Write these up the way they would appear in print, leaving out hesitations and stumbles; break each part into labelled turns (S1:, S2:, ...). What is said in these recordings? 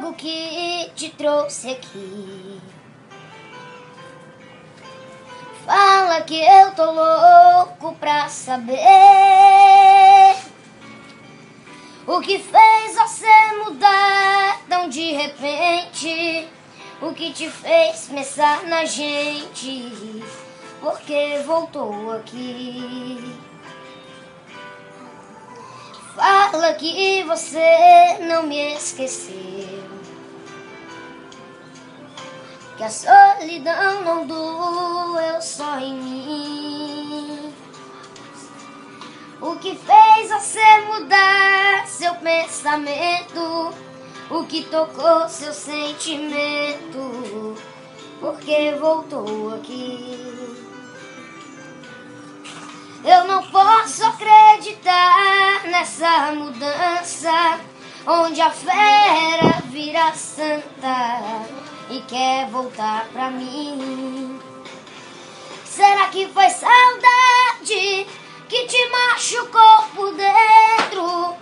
S1: algo que te trouxe aqui. Fala que eu tô louco pra saber o que fez você mudar tão de repente, o que te fez pensar na gente, porque voltou aqui. Fala que você não me esqueceu, que a solidão não doeu só em mim. O que fez você mudar seu pensamento, o que tocou seu sentimento, porque voltou aqui. Eu não posso acreditar nessa mudança, onde a fera vira santa e quer voltar pra mim. Será que foi saudade que te machucou por dentro,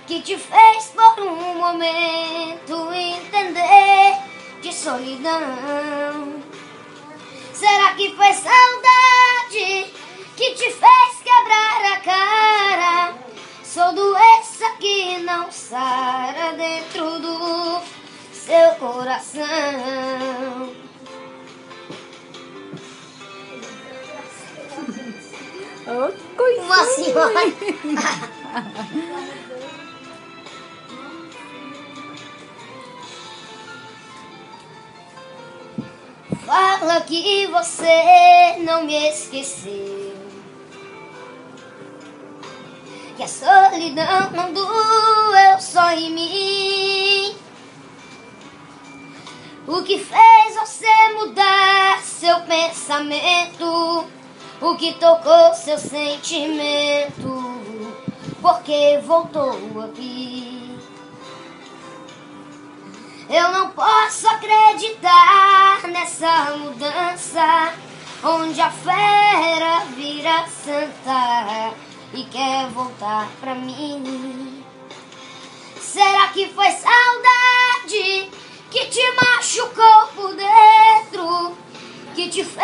S1: que te fez por um momento entender de solidão? Será que foi saudade que te fez quebrar a cara? Sou doença que não sara dentro do seu coração.
S2: Oh, coisa.
S1: Uma senhora. Fala que você não me esqueceu, que a solidão não doeu só em mim. O que fez você mudar seu pensamento, o que tocou seu sentimento, porque voltou aqui. Eu não posso acreditar nessa mudança, onde a fera vira santa e quer voltar pra mim. Será que foi saudade que te machucou por dentro, que te fez